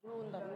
Bentar.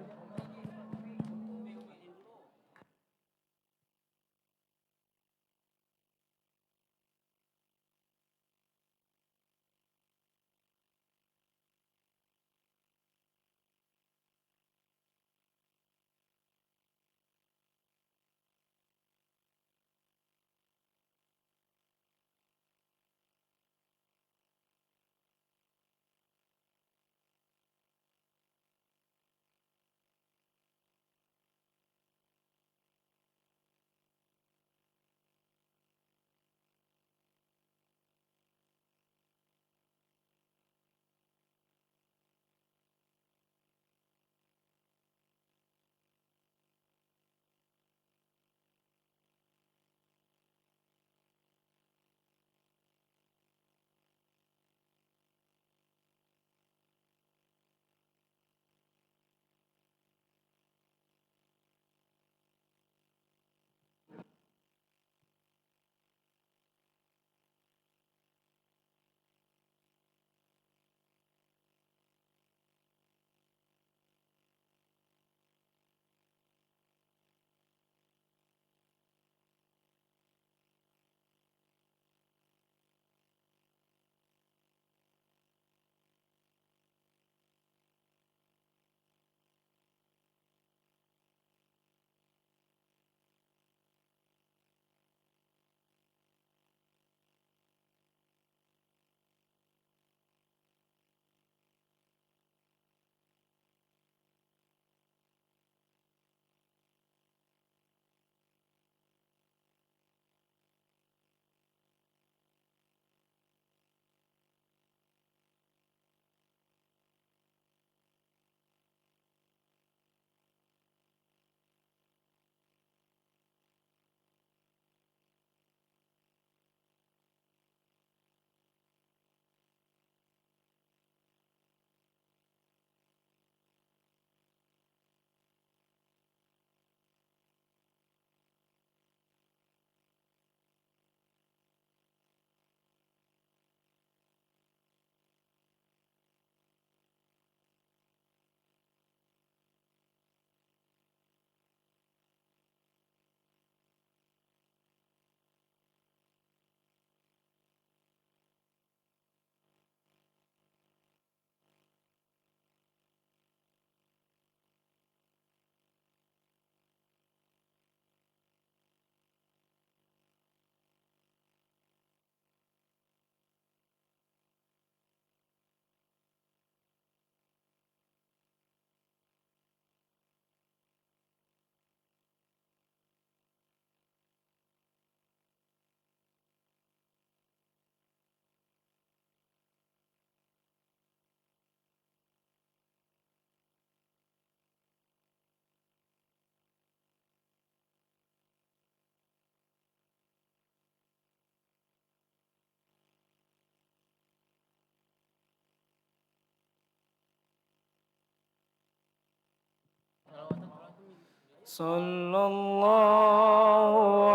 Sallallahu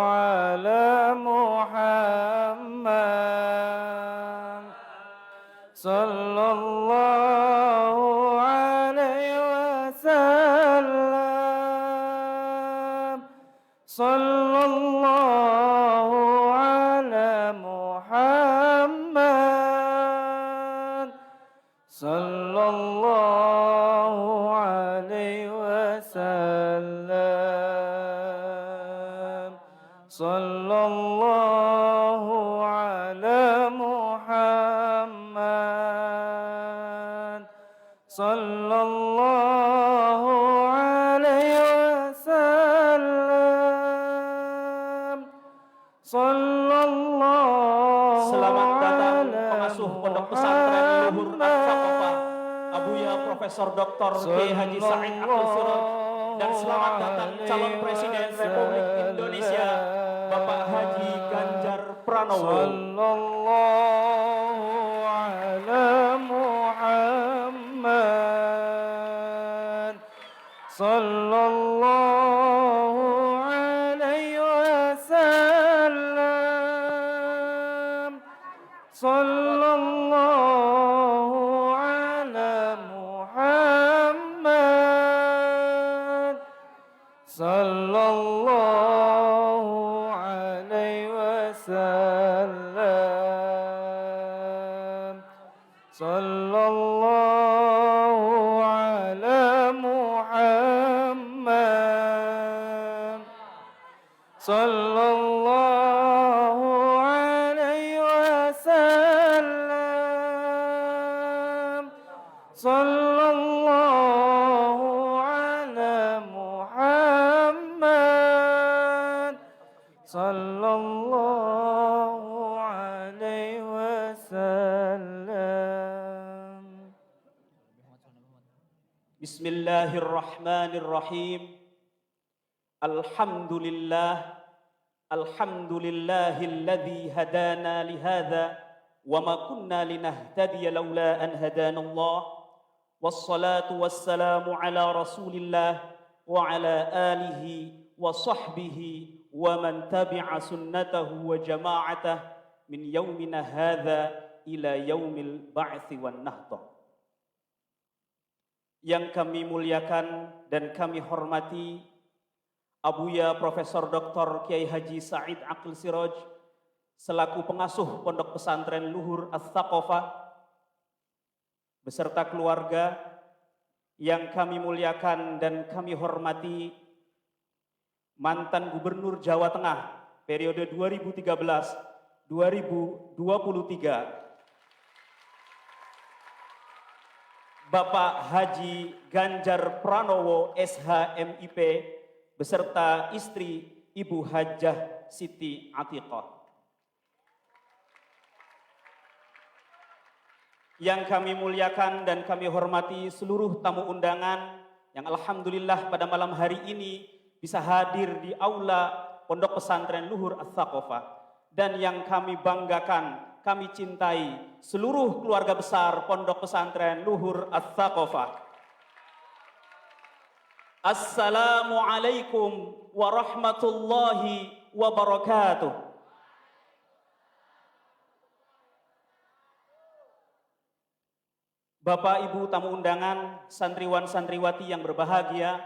ala Muhammad. Sallallahu alaihi wasallam. Sallallahu ala Muhammad. Sallallahu alaihi wasallam. Sallallahu ala Muhammad. Sallallahu alaihi wasallam. Sallallahu. Selamat datang pengasuh Pondok Pesantren Luhur Al-Saqafah, Abuya Profesor Dr. Kiai Haji Said Abdul Suraj, dan selamat datang calon Presiden Republik Indonesia Bapak Haji Ganjar Pranowo. Sallallahu ala Muhammad. Sallallahu alaihi wasallam. Sallallahu ala Muhammad. صلى الله عليه وسلم صلى الله على محمد صلى الله عليه وسلم صلى الله على محمد صلى الله عليه وسلم. Bismillahirrahmanirrahim. Alhamdulillahilladzi hadana lihadza wa ma kunna linahtadiya laula an hadanallah. Wassalatu wassalamu ala Rasulillah wa ala alihi wa sahbihi wa man tabi'a sunnatahu wa jama'atah min yaumina hadza ila yaumil ba'tsi wan nahdah. Yang kami muliakan dan kami hormati Abuya Profesor Dr. Kiai Haji Said Aqil Siraj selaku pengasuh Pondok Pesantren Luhur Ats-Tsaqafah beserta keluarga. Yang kami muliakan dan kami hormati mantan Gubernur Jawa Tengah periode 2013-2023 Bapak Haji Ganjar Pranowo SH.MIP beserta istri Ibu Hajjah Siti Atiqah. Yang kami muliakan dan kami hormati seluruh tamu undangan yang alhamdulillah pada malam hari ini bisa hadir di aula Pondok Pesantren Luhur Ats-Tsaqafah, dan yang kami banggakan, kami cintai seluruh keluarga besar Pondok Pesantren Luhur Ats-Tsaqafah. Assalamualaikum warahmatullahi wabarakatuh. Bapak Ibu tamu undangan, santriwan santriwati yang berbahagia,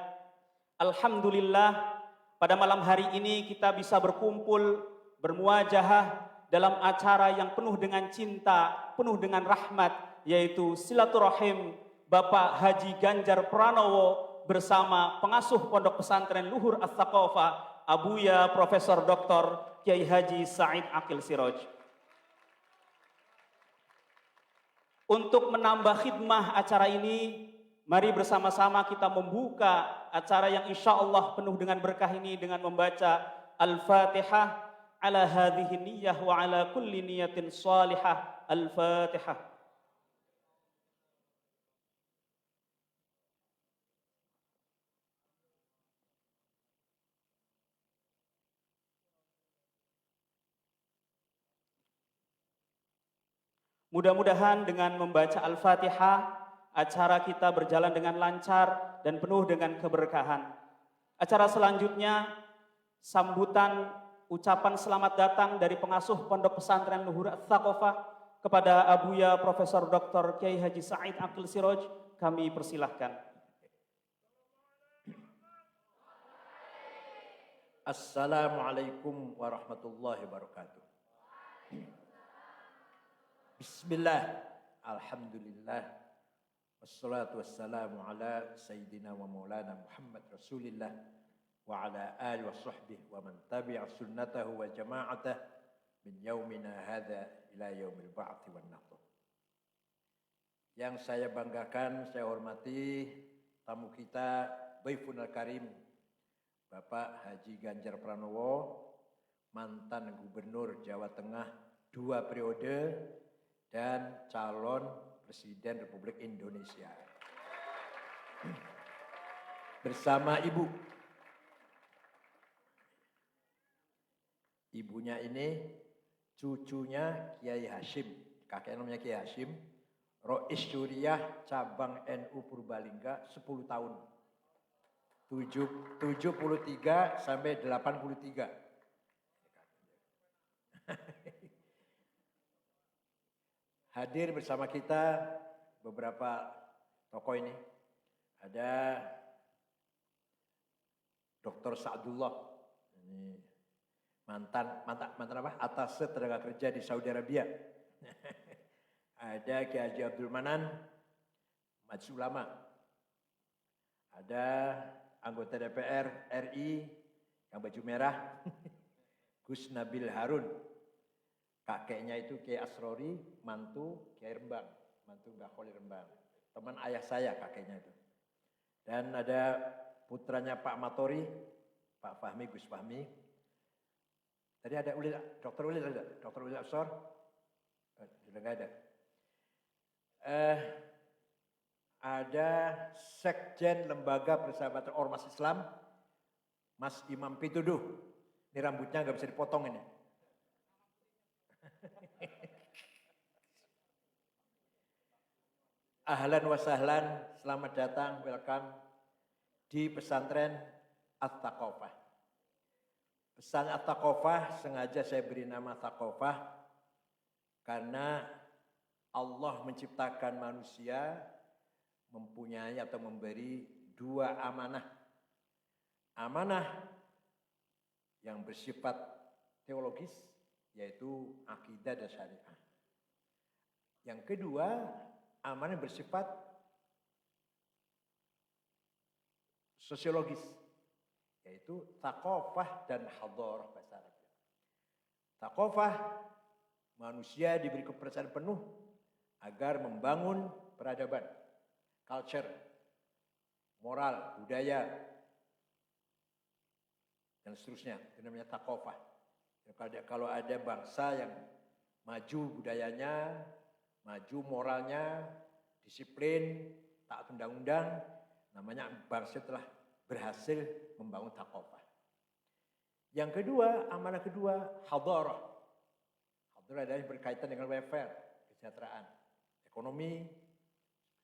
alhamdulillah pada malam hari ini kita bisa berkumpul, bermuajahah dalam acara yang penuh dengan cinta, penuh dengan rahmat, yaitu silaturahim Bapak Haji Ganjar Pranowo bersama pengasuh Pondok Pesantren Luhur Ats-Tsaqafah Abuya Profesor Dr. Kiai Haji Said Aqil Siraj. Untuk menambah khidmah acara ini, mari bersama-sama kita membuka acara yang insya Allah penuh dengan berkah ini dengan membaca Al-Fatihah ala hadhihi niyyah wa ala kulli niyatin salihah. Al-Fatihah. Mudah-mudahan dengan membaca Al-Fatihah, acara kita berjalan dengan lancar dan penuh dengan keberkahan. Acara selanjutnya, sambutan ucapan selamat datang dari pengasuh Pondok Pesantren Luhur Ats-Tsaqafah kepada Abuya Profesor Dr. Kiai Haji Said Aqil Siraj, kami persilahkan. Assalamualaikum warahmatullahi wabarakatuh. Bismillah, alhamdulillah, wassalatu wassalamu ala sayyidina wa maulana Muhammad Rasulillah wa ala alihi wa sahbihi wa man tabi'a sunnatahu wa jama'atah min yaumina hadha ila yaumil ba'thi wan nahdah. Yang saya banggakan, saya hormati tamu kita Baifun Al-Karim Bapak Haji Ganjar Pranowo, mantan Gubernur Jawa Tengah 2 periode dan calon Presiden Republik Indonesia. Bersama ibu. Ibunya ini cucunya Kiai Hashim, kakek namanya Kiai Hashim, Rois Syuriah cabang NU Purbalingga 10 tahun. 73 sampai 83. Hadir bersama kita beberapa tokoh ini. Ada Dr. Sa'dullah. Ini mantan apa? Atas tenaga kerja di Saudi Arabia. Ada Kiai Haji Abdul Manan, Maju Ulama. Ada anggota DPR RI yang baju merah, Gus Nabil Harun. Kakeknya itu Kiai Asrori, mantu Kiai Rembang, mantu Mbah Khalil Rembang. Teman ayah saya kakeknya itu. Dan ada putranya Pak Matori, Pak Fahmi, Gus Fahmi. Tadi ada Dr. Ulil ada, Dr. Ulil Absor. Sudah nggak ada. Ada Sekjen Lembaga Persahabatan Ormas Islam, Mas Imam Pituduh. Ini rambutnya nggak bisa dipotong ini. Ahlan wa sahlan, selamat datang, welcome di pesantren At-Taqofah. Pesantren At-Taqofah sengaja saya beri nama Taqofah karena Allah menciptakan manusia mempunyai atau memberi dua amanah. Amanah yang bersifat teologis, yaitu akidah dan syariah. Yang kedua, amanah yang bersifat sosiologis, yaitu taqofah dan hadharah bahasa Arab. Taqofah, manusia diberi kepercayaan penuh agar membangun peradaban, culture, moral, budaya, dan seterusnya. Itu namanya taqofah. Kalau ada bangsa yang maju budayanya, maju moralnya, disiplin, taat undang-undang, namanya bangsa telah berhasil membangun taqofah. Yang kedua, amanah kedua, hadharah. Hadharah adalah berkaitan dengan welfare, kesejahteraan, ekonomi,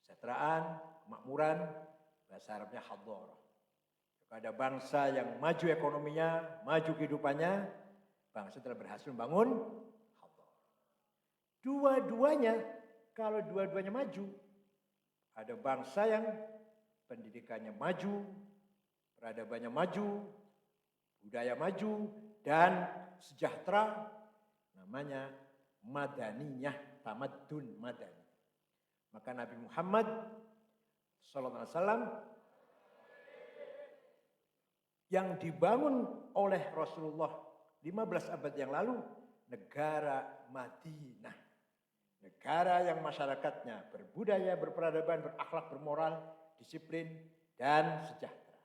kesejahteraan, kemakmuran, bahasa Arabnya hadharah. Kalau ada bangsa yang maju ekonominya, maju kehidupannya, bangsa telah berhasil membangun hadharah. Dua-duanya, kalau dua-duanya maju, ada bangsa yang pendidikannya maju, peradabannya maju, budaya maju, dan sejahtera, namanya madaniyah, tamadun madani. Maka Nabi Muhammad SAW yang dibangun oleh Rasulullah 15 abad yang lalu, negara Madinah. Negara yang masyarakatnya berbudaya, berperadaban, berakhlak, bermoral, disiplin, dan sejahtera.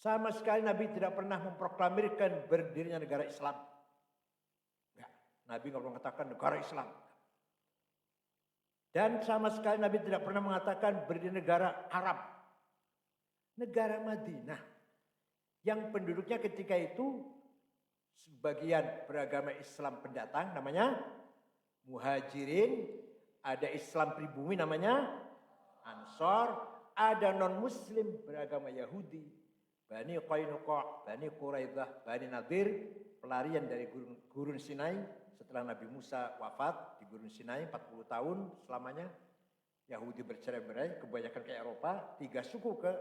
Sama sekali Nabi tidak pernah memproklamirkan berdirinya negara Islam. Enggak, Nabi tidak pernah mengatakan negara Islam. Dan sama sekali Nabi tidak pernah mengatakan berdiri negara Arab. Negara Madinah. Yang penduduknya ketika itu sebagian beragama Islam pendatang namanya Muhajirin. Ada Islam pribumi namanya Ansor. Ada non-muslim beragama Yahudi. Bani Qainuqa, Bani Quraidah, Bani Nadir. Pelarian dari gurun Sinai setelah Nabi Musa wafat di gurun Sinai 40 tahun selamanya. Yahudi bercerai-berai, kebanyakan ke Eropa, 3 suku ke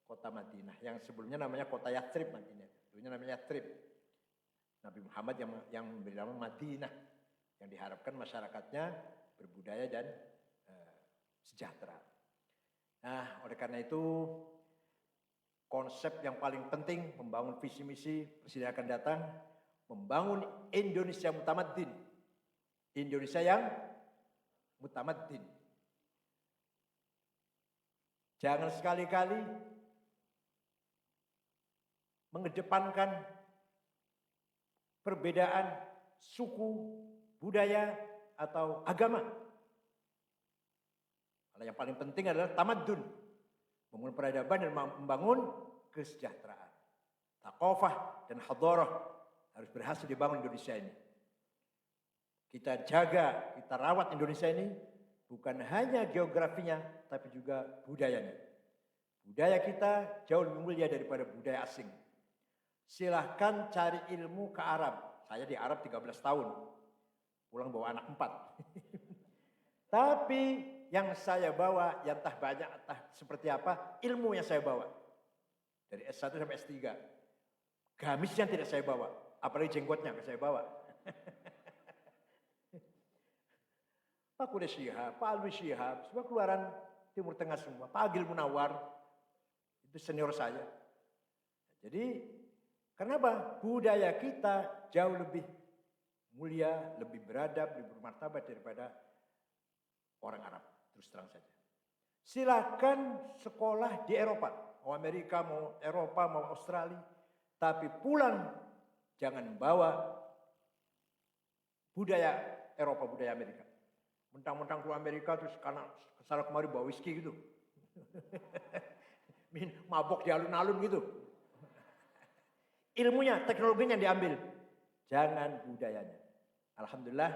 kota Madinah. Yang sebelumnya namanya kota Yathrib Madinah. Dulunya namanya Yathrib. Nabi Muhammad yang memberi nama Madinah. Yang diharapkan masyarakatnya berbudaya dan sejahtera. Nah, oleh karena itu konsep yang paling penting membangun visi misi presiden akan datang, membangun Indonesia mutamaddin. Indonesia yang mutamaddin. Jangan sekali-kali mengedepankan perbedaan suku, budaya, atau agama. Yang paling penting adalah tamaddun. Membangun peradaban dan membangun kesejahteraan. Taqofah dan hadharah harus berhasil dibangun Indonesia ini. Kita jaga, kita rawat Indonesia ini bukan hanya geografinya, tapi juga budayanya. Budaya kita jauh lebih mulia daripada budaya asing. Silahkan cari ilmu ke Arab. Saya di Arab 13 tahun. Pulang bawa anak 4. Tapi yang saya bawa, yang entah banyak, entah seperti apa, ilmu yang saya bawa. Dari S1 sampai S3. Gamisnya tidak saya bawa. Apalagi jenggotnya nggak saya bawa. Pak Quraish Shihab, Pak Alwi Shihab, semua keluaran Timur Tengah semua. Pak Agil Munawar, itu senior saya. Jadi, kenapa? Budaya kita jauh lebih mulia, lebih beradab, lebih bermartabat daripada orang Arab. Terus terang saja. Silakan sekolah di Eropa. Mau Amerika, mau Eropa, mau Australia. Tapi pulang jangan bawa budaya Eropa, budaya Amerika. Mentang-mentang keluar Amerika terus karena kesana kemari bawa whisky gitu. Mabok di alun-alun gitu. Ilmunya, teknologinya diambil. Jangan budayanya. Alhamdulillah,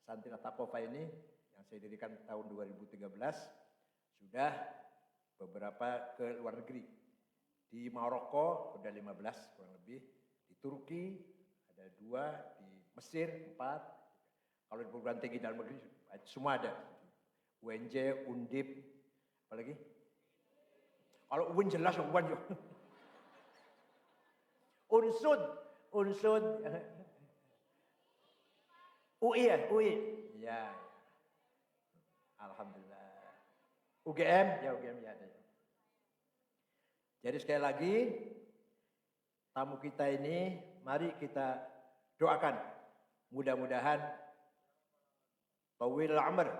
Santina Takofa ini yang saya dirikan tahun 2013 sudah beberapa ke luar negeri. Di Maroko udah 15 kurang lebih. Di Turki ada 2, di Mesir 4. Kalau di perguruan tinggi dalam negeri semua ada. UNJ, Undip, apalagi? Kalau UIN jelas UIN juga. Unsud. UI ya, UI. Ya. Alhamdulillah. UGM, ya UGM ya ada. Jadi sekali lagi, tamu kita ini, mari kita doakan. Mudah-mudahan tawil al-amr,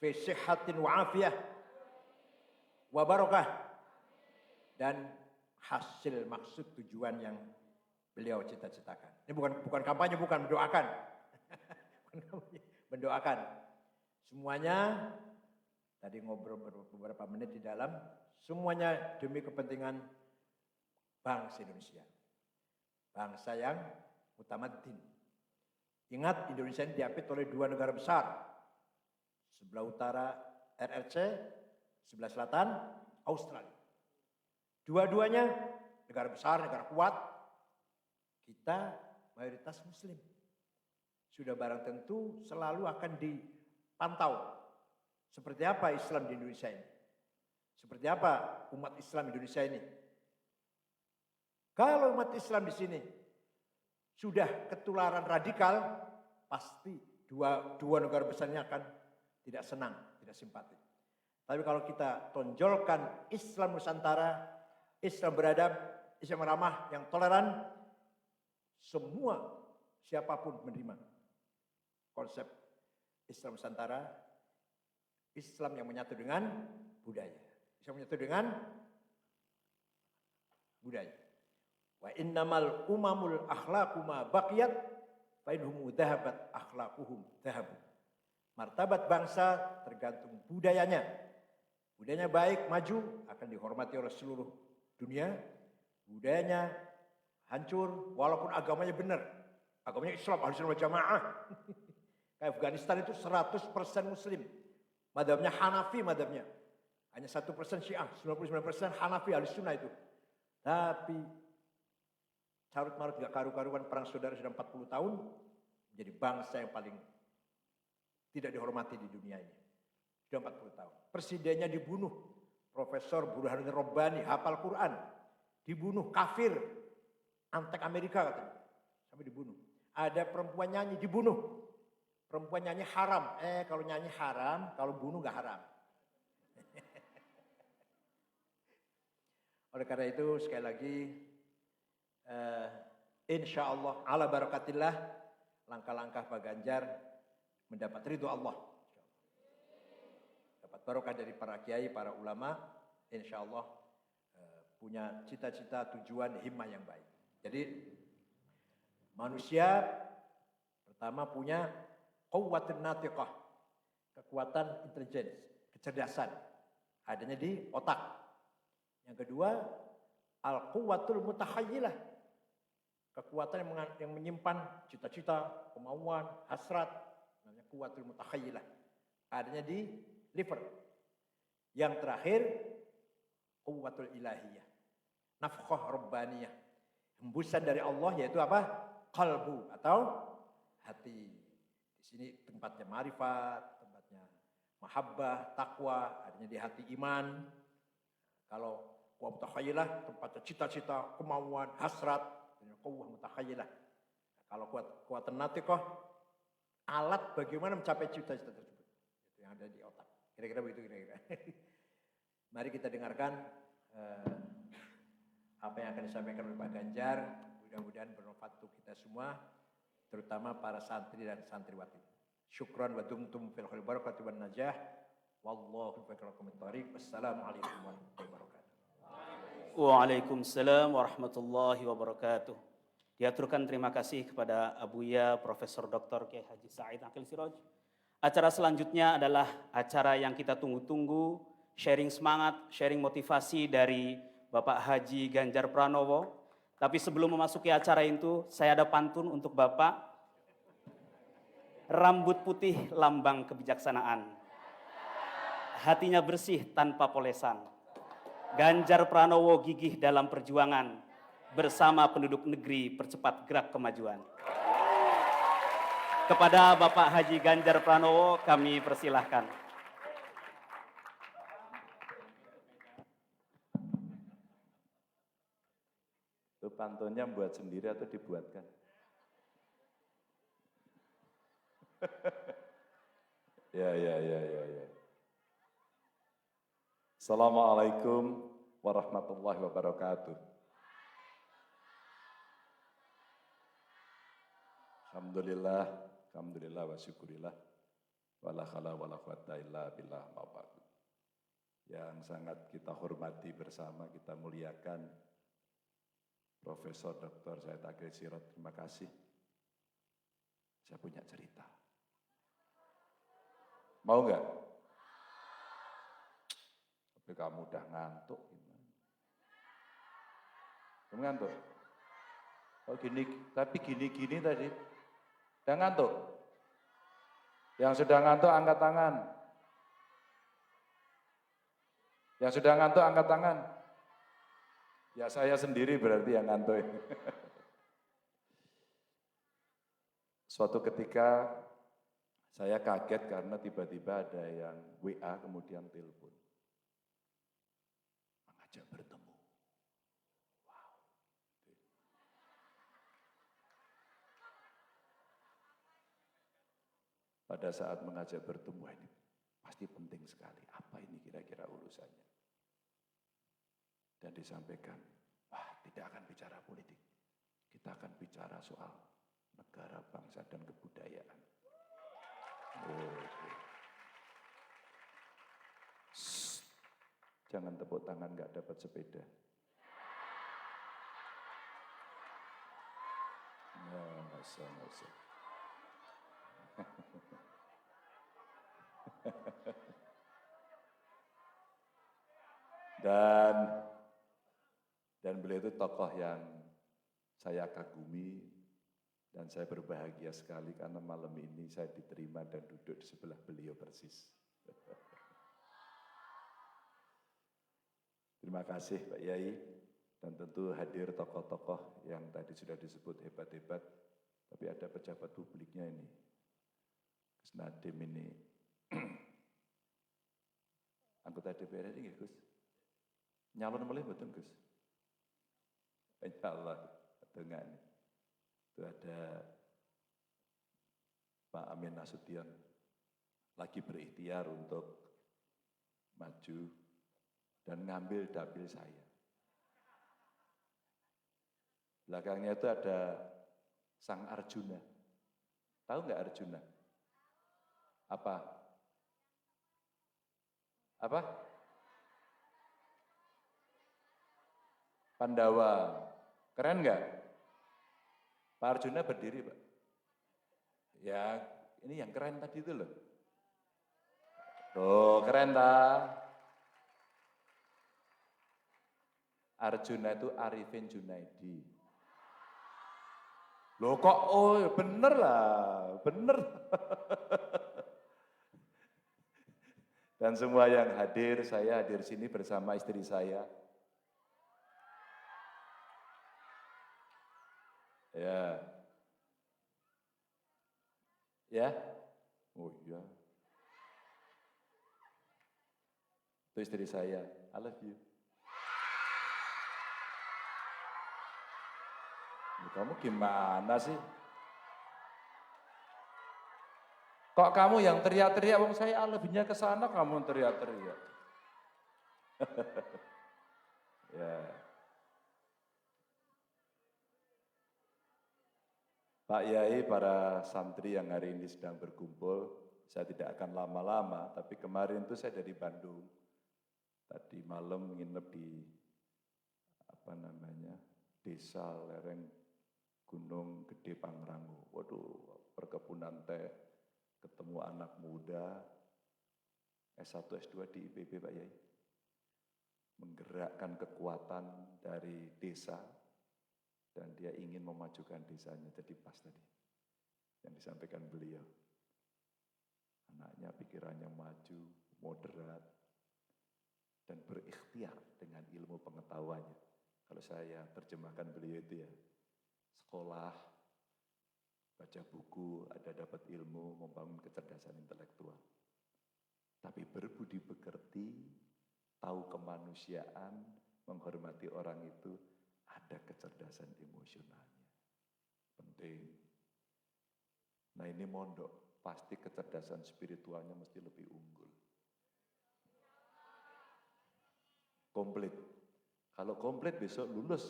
fi sihhatin wa afiyah, wa barakah, dan hasil maksud tujuan yang beliau cita-citakan. Ini bukan kampanye, bukan mendoakan. Mendoakan. Semuanya, tadi ngobrol beberapa menit di dalam, semuanya demi kepentingan bangsa Indonesia. Bangsa yang mutamaddin. Ingat, Indonesia ini diapit oleh 2 negara besar. Sebelah utara RRC, sebelah selatan Australia. Dua-duanya negara besar, negara kuat. Kita mayoritas muslim. Sudah barang tentu selalu akan dipantau. Seperti apa Islam di Indonesia ini? Seperti apa umat Islam Indonesia ini? Kalau umat Islam di sini sudah ketularan radikal, pasti dua negara besarnya akan tidak senang, tidak simpati. Tapi kalau kita tonjolkan Islam Nusantara, Islam beradab, Islam ramah, yang toleran, semua siapapun menerima konsep Islam Nusantara, Islam yang menyatu dengan budaya. Islam menyatu dengan budaya. Wa innamal umamul akhlaqu ma baqiyat fa inhum dhahabat akhlaquhum dhahabu. Martabat bangsa tergantung budayanya. Budayanya baik, maju, akan dihormati oleh seluruh dunia. Budayanya hancur, walaupun agamanya benar. Agamanya Islam, Ahlussunnah wal Jamaah. Kayak Afghanistan itu 100% Muslim. Madhabnya Hanafi madhabnya. Hanya 1% Syiah, 99% Hanafi Ahlussunnah itu. Tapi carut marut gak karu-karuan, perang saudara sudah 40 tahun. Menjadi bangsa yang paling tidak dihormati di dunia ini. Sudah 40 tahun. Presidennya dibunuh. Profesor Burhanuddin Rabbani, hafal Quran. Dibunuh, kafir. Antek Amerika katanya. Sampai dibunuh. Ada perempuan nyanyi, dibunuh. Perempuan nyanyi haram. Kalau nyanyi haram, kalau bunuh gak haram. Oleh karena itu sekali lagi, insya Allah ala barakatillah, langkah-langkah Pak Ganjar mendapat ridho Allah. Dapat barokah dari para kiai, para ulama, insya Allah punya cita-cita, tujuan, himmah yang baik. Jadi manusia pertama punya quwwatun natiqah, kekuatan intelijen, kecerdasan, adanya di otak. Yang kedua, al-quwwatul mutahayyilah, kekuatan yang menyimpan cita-cita, kemauan, hasrat, namanya quwwatul mutahayyilah, adanya di liver. Yang terakhir, quwwatul ilahiyah, nafkhah rabbaniyah, hembusan dari Allah, yaitu apa? Qalbu atau hati. Di sini tempatnya marifat, tempatnya mahabbah, takwa, adanya di hati iman. Kalau Quwwah mutakhayilah, tempatnya cita-cita, kemauan, hasrat, quwwah mutakhayilah. Kalau kuat natiqah, alat bagaimana mencapai cita-cita tersebut. Itu yang ada di otak. Kira-kira begitu kira-kira. Mari kita dengarkan apa yang akan disampaikan oleh Pak Ganjar. Mudah-mudahan bermanfaat untuk kita semua, terutama para santri dan santriwati. Syukran wa dumtum fil khairi barakatuh wan najah. Wallahu biqaumikum thariq. Wassalamualaikum warahmatullahi wabarakatuh. Waalaikumsalam warahmatullahi wabarakatuh. Diaturkan terima kasih kepada Abuya Profesor Dr. Kiai Haji Said Akil Siraj. Acara selanjutnya adalah acara yang kita tunggu-tunggu, sharing semangat, sharing motivasi dari Bapak Haji Ganjar Pranowo. Tapi sebelum memasuki acara itu, saya ada pantun untuk Bapak. Rambut putih lambang kebijaksanaan. Hatinya bersih tanpa polesan. Ganjar Pranowo gigih dalam perjuangan. Bersama penduduk negeri percepat gerak kemajuan. Kepada Bapak Haji Ganjar Pranowo kami persilahkan. Itu pantunnya buat sendiri atau dibuatkan? Ya. Assalamualaikum warahmatullahi wabarakatuh. Alhamdulillah wa syukurillah. Wala khala wala quwata illa billah ma ba'du. Yang sangat kita hormati bersama, kita muliakan Profesor Dr. Said Akil Siraj, terima kasih. Saya punya cerita. Mau enggak? Tapi kamu udah ngantuk gimana? Kamu ngantuk? Oh gini, tapi gini tadi. Udah ngantuk? Yang sudah ngantuk angkat tangan. Yang sudah ngantuk angkat tangan. Ya saya sendiri berarti yang ngantuk. Suatu ketika saya kaget karena tiba-tiba ada yang WA kemudian telepon. Mengajak bertemu. Wow. Pada saat mengajak bertemu ini pasti penting sekali. Apa ini kira-kira urusannya? Dan disampaikan, tidak akan bicara politik. Kita akan bicara soal negara, bangsa, dan kebudayaan. Jangan tepuk tangan nggak dapat sepeda. Nggak usah. Dan beliau itu tokoh yang saya kagumi dan saya berbahagia sekali karena malam ini saya diterima dan duduk di sebelah beliau persis. Terima kasih Pak Yai dan tentu hadir tokoh-tokoh yang tadi sudah disebut hebat-hebat, tapi ada pejabat publiknya ini. Gus Nadiem ini anggota DPR ini Gus. Nyalon mulai betul Gus. Insya Allah dengan itu ada Pak Amin Nasution lagi berikhtiar untuk maju dan ngambil dapil saya. Belakangnya itu ada Sang Arjuna. Tahu nggak Arjuna? Apa? Pandawa. Keren nggak? Pak Arjuna berdiri, Pak. Ya, ini yang keren tadi itu loh. Tuh, keren tak? Arjuna itu Arifin Junaidi. Loh kok, oh bener lah, bener. Dan semua yang hadir, saya hadir sini bersama istri saya. Ya, oh iya. Itu istri saya, I love you. Kamu gimana sih? Kok kamu yang teriak-teriak, wong saya lebihnya ke sana, kamu teriak-teriak. Ya. Pak Yai, para santri yang hari ini sedang berkumpul, saya tidak akan lama-lama, tapi kemarin itu saya dari Bandung. Tadi malam nginep di desa lereng Gunung Gede Pangrango. Waduh, perkebunan teh, ketemu anak muda, S1, S2 di IPB Pak Yai. Menggerakkan kekuatan dari desa, dan dia ingin memajukan desanya. Jadi pas tadi yang disampaikan beliau. Anaknya pikirannya maju, moderat, dan berikhtiar dengan ilmu pengetahuannya. Kalau saya terjemahkan beliau itu ya, sekolah, baca buku, ada dapat ilmu, membangun kecerdasan intelektual. Tapi berbudi pekerti, tahu kemanusiaan, menghormati orang itu, ada kecerdasan emosionalnya. Penting. Nah ini mondok, pasti kecerdasan spiritualnya mesti lebih unggul. Komplit. Kalau komplit besok lulus,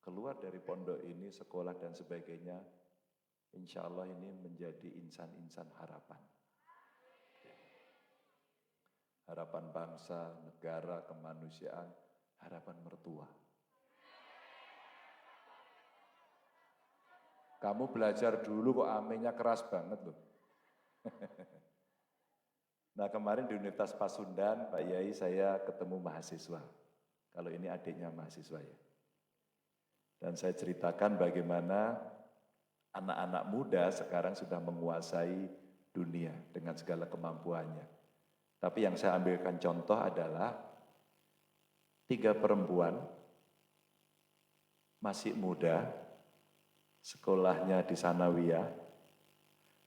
keluar dari pondok ini, sekolah dan sebagainya, insya Allah ini menjadi insan-insan harapan. Harapan bangsa, negara, kemanusiaan, harapan mertua. Kamu belajar dulu kok aminnya keras banget loh. Nah kemarin di Universitas Pasundan, Pak Yai, saya ketemu mahasiswa. Kalau ini adiknya mahasiswa ya. Dan saya ceritakan bagaimana anak-anak muda sekarang sudah menguasai dunia dengan segala kemampuannya. Tapi yang saya ambilkan contoh adalah 3 perempuan masih muda, sekolahnya di Sanawiyah,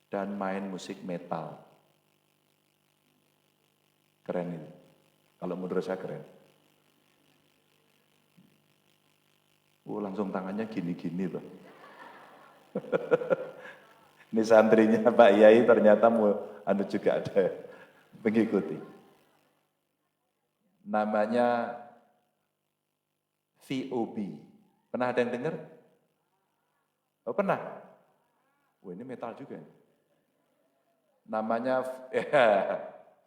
dan main musik metal. Keren ini, kalau menurut saya keren. Langsung tangannya gini-gini loh. Ini santrinya Pak Yai ternyata juga ada mengikuti. Namanya VOB. Pernah ada yang dengar? Oh pernah? Ini metal juga. Namanya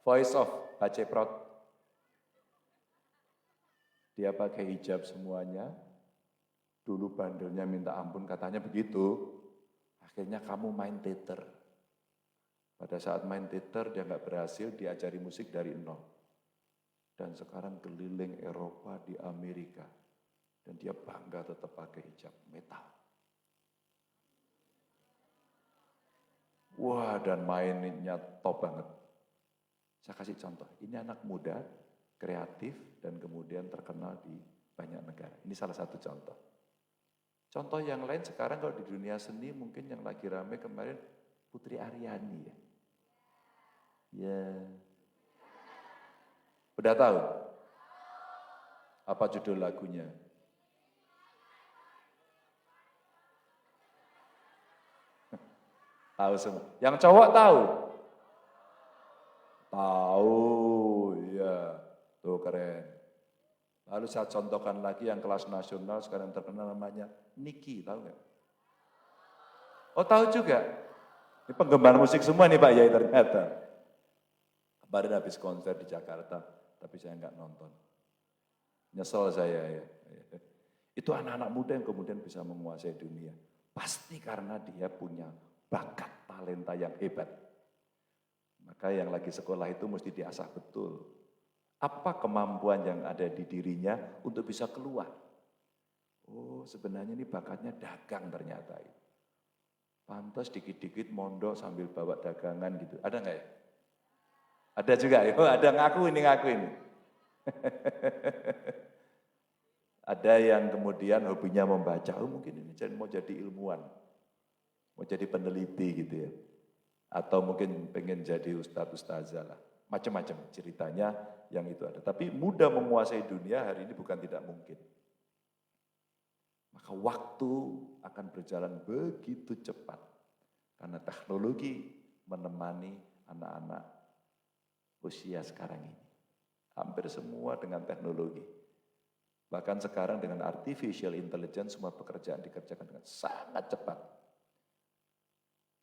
Voice of Baceprot. Dia pakai hijab semuanya. Dulu bandelnya minta ampun, katanya begitu. Akhirnya kamu main teater. Pada saat main teater dia nggak berhasil, diajari musik dari nol. Dan sekarang keliling Eropa, di Amerika. Dan dia bangga tetap pakai hijab metal. Wah, dan mainnya top banget. Saya kasih contoh, ini anak muda, kreatif, dan kemudian terkenal di banyak negara. Ini salah satu contoh. Contoh yang lain sekarang kalau di dunia seni mungkin yang lagi rame kemarin Putri Aryani ya. Ya. Udah tahu? Apa judul lagunya? Tahu semua. Yang cowok tahu? Tahu, ya. Tuh keren. Lalu saya contohkan lagi yang kelas nasional sekarang terkenal namanya Niki, tahu nggak? Oh tahu juga. Ini penggemar musik semua nih Pak Yai ternyata. Kemarin habis konser di Jakarta, tapi saya nggak nonton. Nyesel saya ya. Itu anak-anak muda yang kemudian bisa menguasai dunia. Pasti karena dia punya bakat, talenta yang hebat. Maka yang lagi sekolah itu mesti diasah betul. Apa kemampuan yang ada di dirinya untuk bisa keluar? Oh sebenarnya ini bakatnya dagang ternyata. Pantas dikit-dikit mondok sambil bawa dagangan gitu. Ada nggak ya? Ada juga ya? Oh ada ngaku ini. Ada yang kemudian hobinya membaca, oh mungkin ini mau jadi ilmuwan. Mau jadi peneliti gitu ya. Atau mungkin pengen jadi ustadz-ustazah lah. Macam-macam ceritanya yang itu ada. Tapi mudah menguasai dunia hari ini bukan tidak mungkin. maka waktu akan berjalan begitu cepat. Karena teknologi menemani anak-anak usia sekarang ini. Hampir semua dengan teknologi. Bahkan sekarang dengan artificial intelligence semua pekerjaan dikerjakan dengan sangat cepat.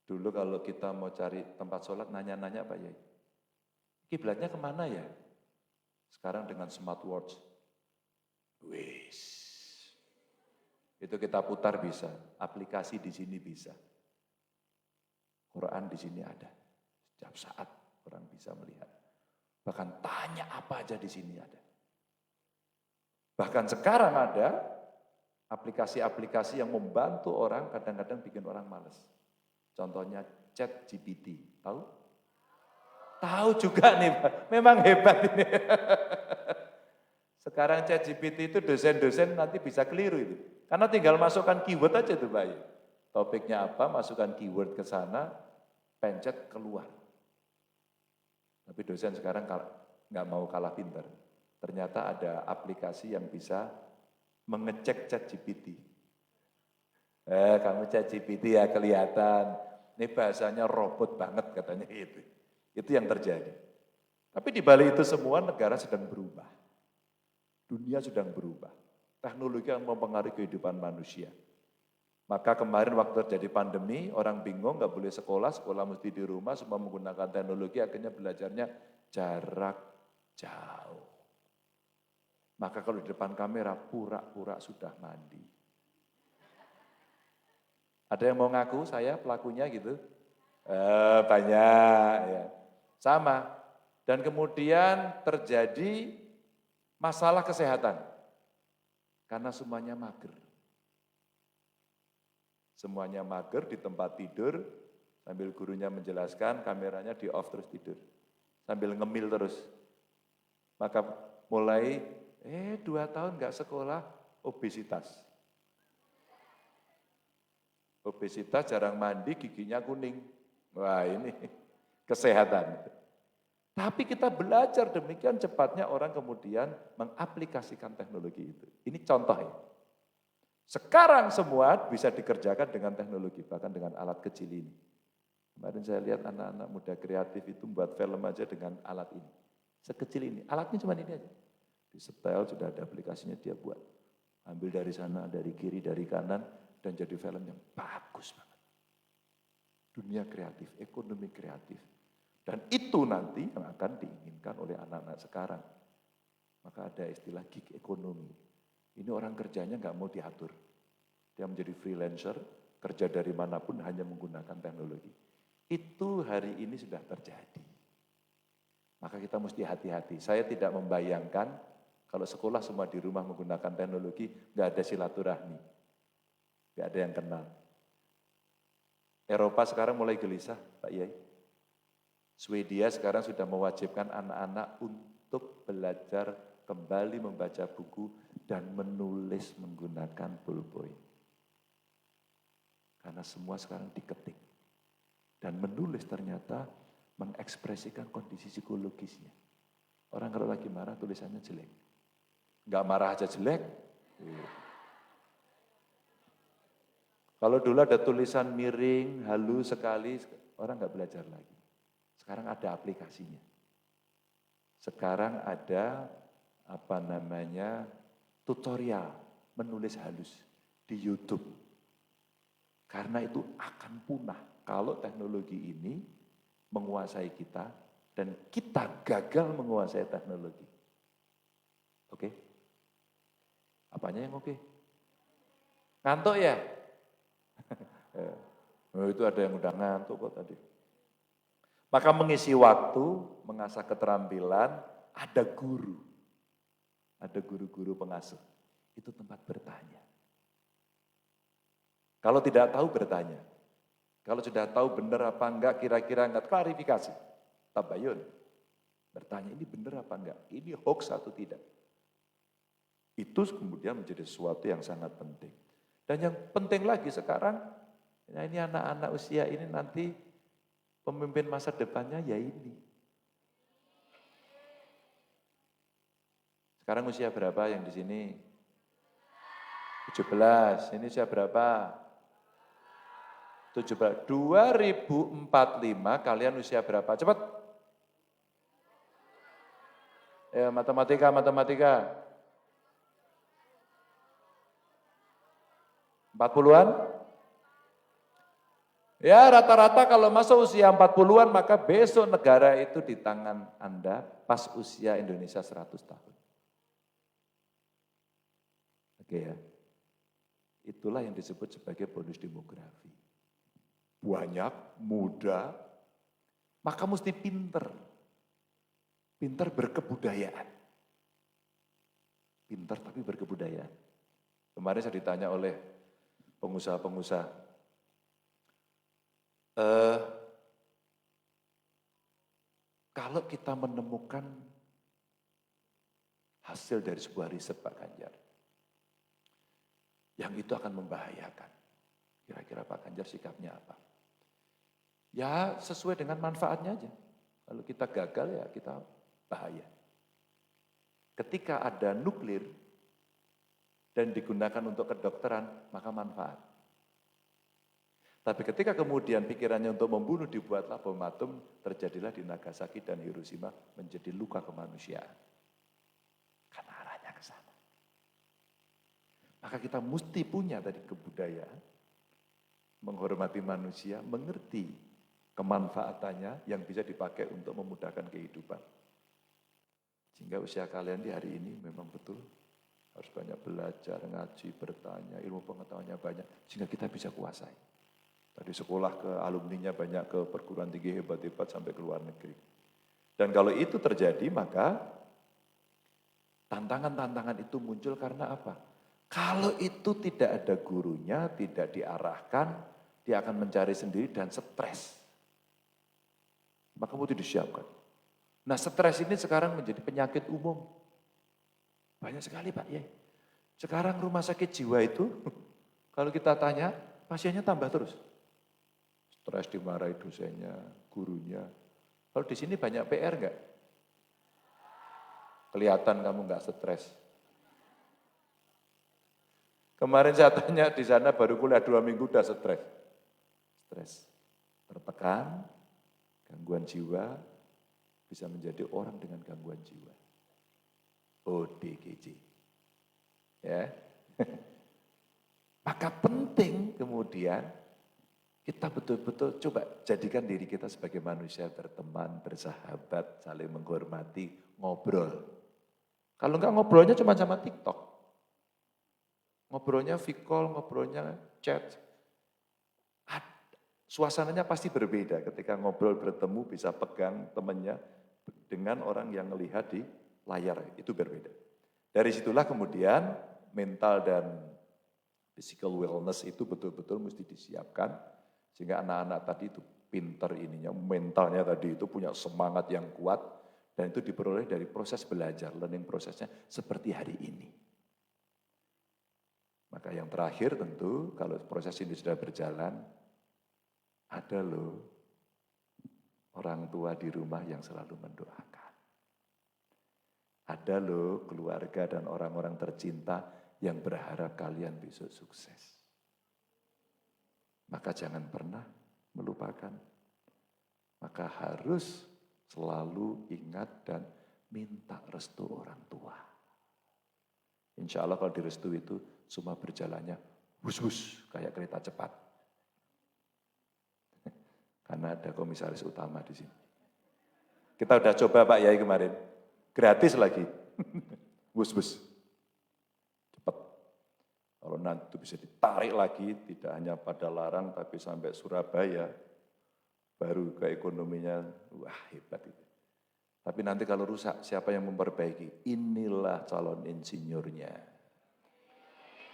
Dulu kalau kita mau cari tempat sholat nanya-nanya Pak Yai, kiblatnya kemana ya? Sekarang dengan smartwatch, wis, itu kita putar bisa, aplikasi di sini bisa, Quran di sini ada, setiap saat orang bisa melihat. Bahkan tanya apa aja di sini ada. Bahkan sekarang ada aplikasi-aplikasi yang membantu orang, kadang-kadang bikin orang malas. Contohnya ChatGPT, tahu? Tahu juga nih, memang hebat ini. Sekarang ChatGPT itu dosen-dosen nanti bisa keliru itu. Karena tinggal masukkan keyword aja tuh Pak. Topiknya apa, masukkan keyword ke sana, pencet keluar. Tapi dosen sekarang nggak mau kalah pintar. Ternyata ada aplikasi yang bisa mengecek ChatGPT. Kamu ChatGPT ya kelihatan. Ini bahasanya robot banget katanya itu. Itu yang terjadi. Tapi di balik itu semua negara sedang berubah. Dunia sedang berubah. Teknologi yang mempengaruhi kehidupan manusia. Maka kemarin waktu terjadi pandemi, orang bingung nggak boleh sekolah, sekolah mesti di rumah, semua menggunakan teknologi, akhirnya belajarnya jarak jauh. Maka kalau di depan kamera pura-pura sudah mandi. Ada yang mau ngaku saya pelakunya gitu? Banyak ya. Sama. Dan kemudian terjadi masalah kesehatan. Karena semuanya mager. Semuanya mager di tempat tidur, sambil gurunya menjelaskan, kameranya di off terus tidur. Sambil ngemil terus. Maka mulai, 2 tahun nggak sekolah, obesitas. Obesitas, jarang mandi, giginya kuning. Wah ini kesehatan. Tapi kita belajar demikian cepatnya orang kemudian mengaplikasikan teknologi itu. Ini contoh ya. Sekarang semua bisa dikerjakan dengan teknologi, bahkan dengan alat kecil ini. Kemarin saya lihat anak-anak muda kreatif itu buat film aja dengan alat ini. Sekecil ini, alatnya cuma ini aja. Di setel sudah ada aplikasinya dia buat. Ambil dari sana, dari kiri, dari kanan, dan jadi film yang bagus banget. Dunia kreatif, ekonomi kreatif. Dan itu nanti yang akan diinginkan oleh anak-anak sekarang. Maka ada istilah gig ekonomi. Ini orang kerjanya nggak mau diatur. Dia menjadi freelancer, kerja dari manapun hanya menggunakan teknologi. Itu hari ini sudah terjadi. Maka kita mesti hati-hati. Saya tidak membayangkan kalau sekolah semua di rumah menggunakan teknologi, nggak ada silaturahmi. Nggak ada yang kenal. Eropa sekarang mulai gelisah, Pak Yai. Swedia sekarang sudah mewajibkan anak-anak untuk belajar kembali membaca buku dan menulis menggunakan ballpoint. Karena semua sekarang diketik. Dan menulis ternyata mengekspresikan kondisi psikologisnya. Orang kalau lagi marah tulisannya jelek. Enggak marah aja jelek. Kalau dulu ada tulisan miring, halus sekali, orang enggak belajar lagi. Sekarang ada aplikasinya. Sekarang ada tutorial menulis halus di YouTube. Karena itu akan punah kalau teknologi ini menguasai kita dan kita gagal menguasai teknologi. Oke? Apanya yang oke? Ngantuk ya? Itu ada yang udah ngantuk kok tadi. Maka mengisi waktu, mengasah keterampilan, ada guru. Ada guru-guru pengasuh. Itu tempat bertanya. Kalau tidak tahu bertanya. Kalau sudah tahu benar apa enggak, kira-kira enggak, klarifikasi. Tabayun. Bertanya ini benar apa enggak, ini hoax atau tidak. Itu kemudian menjadi sesuatu yang sangat penting. Dan yang penting lagi sekarang, ini anak-anak usia ini nanti pemimpin masa depannya ya ini. Sekarang usia berapa yang di sini? 17, ini usia berapa? 17, 2045 kalian usia berapa? Cepat. Ya, matematika. 40-an? Ya rata-rata kalau masuk usia 40-an maka besok negara itu di tangan Anda pas usia Indonesia 100 tahun. Oke ya. Itulah yang disebut sebagai bonus demografi. Banyak, muda, maka mesti pinter. Pinter berkebudayaan. Pinter tapi berkebudayaan. Kemarin saya ditanya oleh pengusaha-pengusaha, kalau kita menemukan hasil dari sebuah riset Pak Ganjar, yang itu akan membahayakan. Kira-kira Pak Ganjar sikapnya apa? Ya sesuai dengan manfaatnya aja. Kalau kita gagal ya kita bahaya. Ketika ada nuklir dan digunakan untuk kedokteran, maka manfaat. Tapi ketika kemudian pikirannya untuk membunuh dibuatlah bom atom, terjadilah di Nagasaki dan Hiroshima menjadi luka kemanusiaan. Karena arahnya ke sana. Maka kita mesti punya tadi kebudayaan, menghormati manusia, mengerti kemanfaatannya yang bisa dipakai untuk memudahkan kehidupan. Sehingga usia kalian di hari ini memang betul harus banyak belajar, ngaji, bertanya, ilmu pengetahuannya banyak, sehingga kita bisa kuasai. Tadi sekolah ke alumninya banyak, ke perguruan tinggi hebat-hebat sampai ke luar negeri. Dan kalau itu terjadi maka tantangan-tantangan itu muncul karena apa? Kalau itu tidak ada gurunya, tidak diarahkan, dia akan mencari sendiri dan stres. Maka mesti disiapkan. Nah stres ini sekarang menjadi penyakit umum. Banyak sekali Pak ya. Sekarang rumah sakit jiwa itu, kalau kita tanya, pasiennya tambah terus. Stres dimarahi dosennya, gurunya. Kalau di sini banyak PR enggak? Kelihatan kamu enggak stres. Kemarin saya tanya di sana baru kuliah 2 minggu udah stres. Stres, tertekan, gangguan jiwa, bisa menjadi orang dengan gangguan jiwa. ODGJ. Ya. Maka penting kemudian kita betul-betul coba jadikan diri kita sebagai manusia berteman, bersahabat, saling menghormati, ngobrol. Kalau enggak ngobrolnya cuma sama TikTok. Ngobrolnya video call, ngobrolnya chat. Suasananya pasti berbeda ketika ngobrol bertemu bisa pegang temannya dengan orang yang melihat di layar, itu berbeda. Dari situlah kemudian mental dan physical wellness itu betul-betul mesti disiapkan. Sehingga anak-anak tadi itu pinter ininya, mentalnya tadi itu punya semangat yang kuat. Dan itu diperoleh dari proses belajar, learning prosesnya seperti hari ini. Maka yang terakhir tentu kalau proses ini sudah berjalan, ada loh orang tua di rumah yang selalu mendoakan. Ada loh keluarga dan orang-orang tercinta yang berharap kalian besok sukses. Maka jangan pernah melupakan. Maka harus selalu ingat dan minta restu orang tua. Insya Allah kalau direstui itu semua berjalannya hus-hus kayak kereta cepat. Karena ada komisaris utama di sini. Kita udah coba Pak Yai kemarin, gratis lagi. Hus-hus. Cepat. Kalau nanti itu bisa ditarik lagi, tidak hanya pada Larang, tapi sampai Surabaya, baru ke ekonominya, wah hebat itu. Tapi nanti kalau rusak, siapa yang memperbaiki? Inilah calon insinyurnya.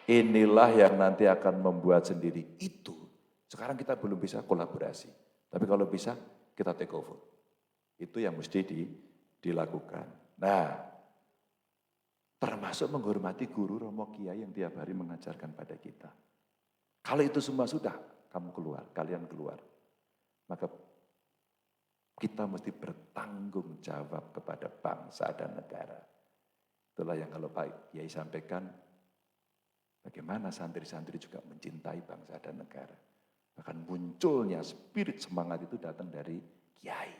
Inilah yang nanti akan membuat sendiri. Itu. Sekarang kita belum bisa kolaborasi. Tapi kalau bisa, kita take over. Itu yang mesti dilakukan. Nah, termasuk menghormati guru Romo Kiai yang tiap hari mengajarkan pada kita. Kalau itu semua sudah, kamu keluar, kalian keluar. Maka kita mesti bertanggung jawab kepada bangsa dan negara. Itulah yang kalau Pak Kiai sampaikan, Bagaimana santri-santri juga mencintai bangsa dan negara. Bahkan munculnya spirit semangat itu datang dari kiai.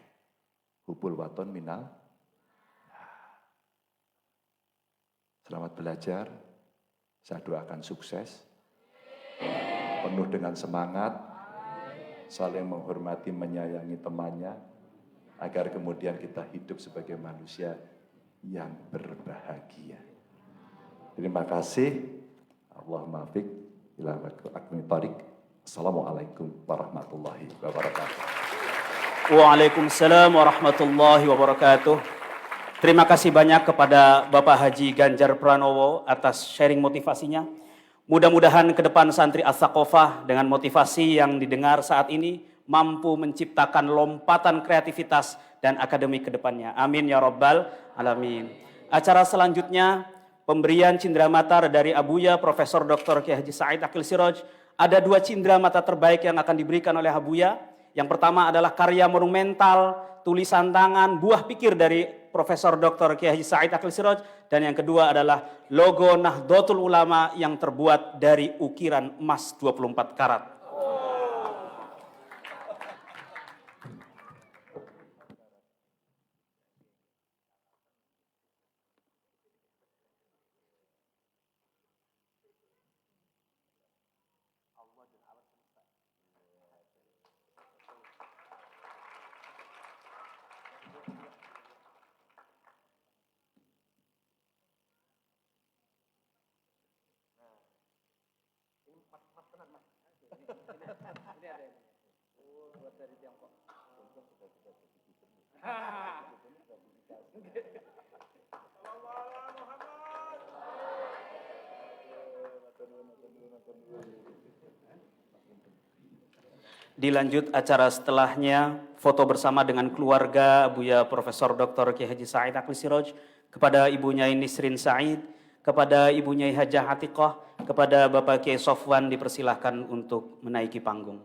Hubul waton minal. Selamat belajar, saya doakan sukses, penuh dengan semangat, saling menghormati, menyayangi temannya, agar kemudian kita hidup sebagai manusia yang berbahagia. Terima kasih. Allahumma fiq ila akmi tarik. Assalamualaikum warahmatullahi wabarakatuh. Waalaikumsalam warahmatullahi wabarakatuh. Terima kasih banyak kepada Bapak Haji Ganjar Pranowo atas sharing motivasinya. Mudah-mudahan ke depan santri As-Saqofah dengan motivasi yang didengar saat ini mampu menciptakan lompatan kreativitas dan akademik ke depannya. Amin ya rabbal alamin. Acara selanjutnya pemberian cindramata dari Abuya Profesor Dr. Kiai Haji Said Akil Siraj. Ada 2 cindramata terbaik yang akan diberikan oleh Abuya. Yang pertama adalah karya monumental, tulisan tangan, buah pikir dari Profesor Dr. Kiai Haji Said Akil Siraj. Dan yang kedua adalah logo Nahdlatul Ulama yang terbuat dari ukiran emas 24 karat. Dilanjut acara setelahnya, foto bersama dengan keluarga Abuya Profesor Dr. Kiai Haji Said Akil Siraj, kepada Ibu Nyai Nisrin Said, kepada Ibu Nyai Hajah Atiqah, kepada Bapak Kiai Sofwan dipersilahkan untuk menaiki panggung.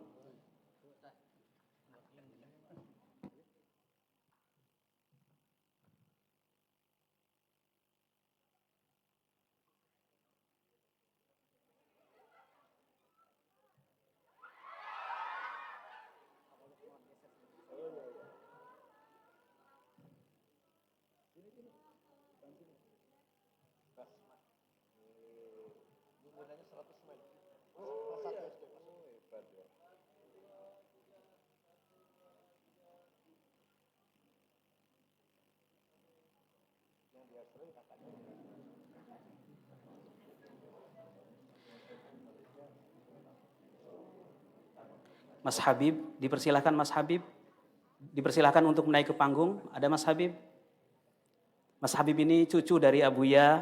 Mas Habib, dipersilahkan Mas Habib. Dipersilahkan untuk naik ke panggung. Ada Mas Habib? Mas Habib ini cucu dari Abuya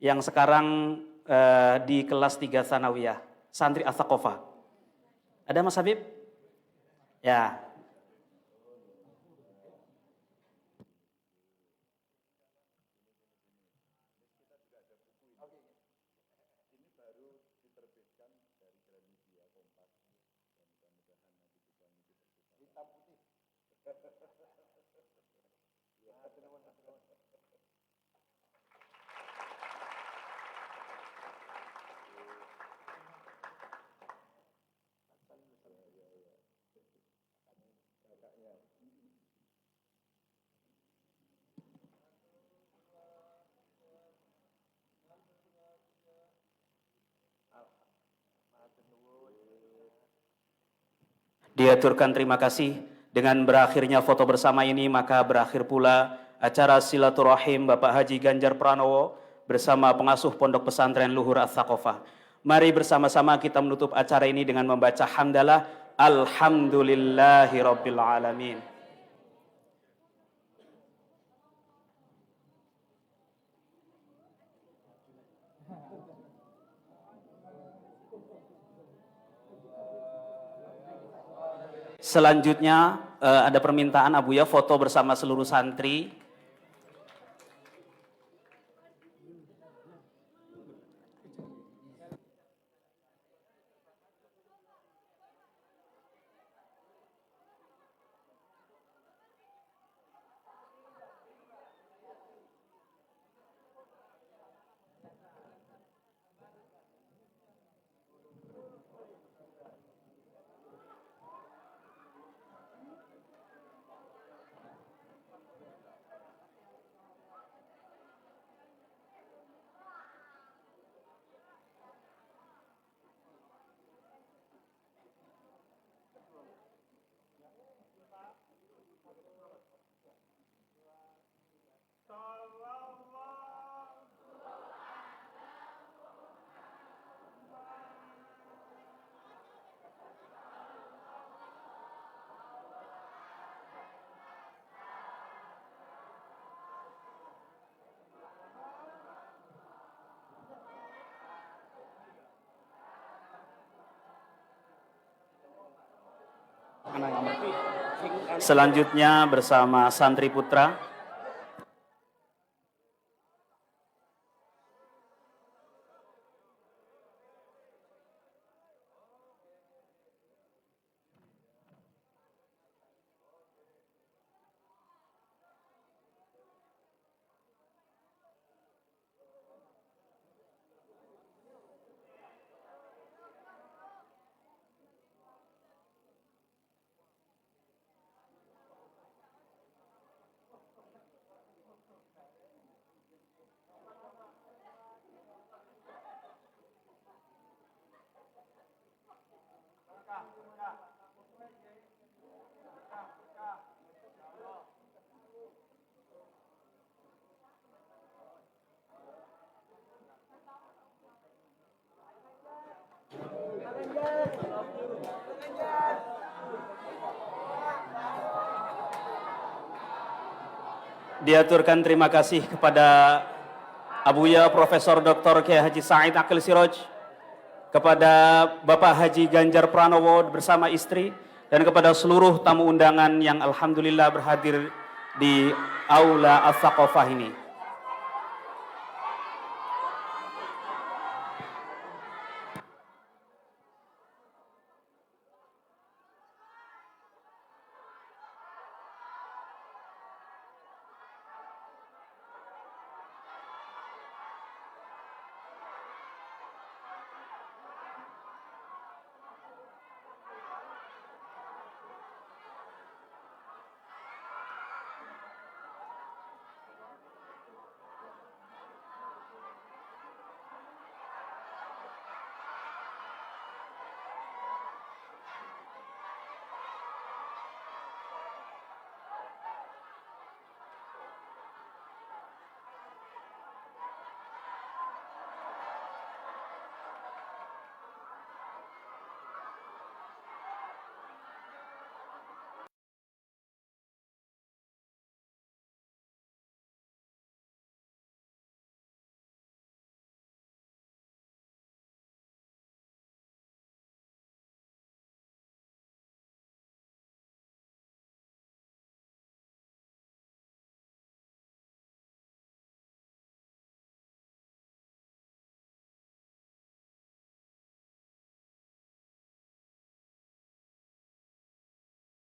yang sekarang di kelas 3 Tsanawiyah, santri As-Saqofah. Ada Mas Habib? Ya. Diaturkan terima kasih. Dengan berakhirnya foto bersama ini, maka berakhir pula acara silaturahim Bapak Haji Ganjar Pranowo bersama pengasuh Pondok Pesantren Luhur As-Saqofah. Mari bersama-sama kita menutup acara ini dengan membaca hamdalah Alhamdulillahirabbil alamin. Selanjutnya ada permintaan Abuya foto bersama seluruh santri. Selanjutnya bersama Santri Putra. Diaturkan terima kasih kepada Abuya Profesor Dr. Kiai Haji Said Akil Siraj, kepada Bapak Haji Ganjar Pranowo bersama istri, dan kepada seluruh tamu undangan yang alhamdulillah berhadir di Aula As-Saqafah ini.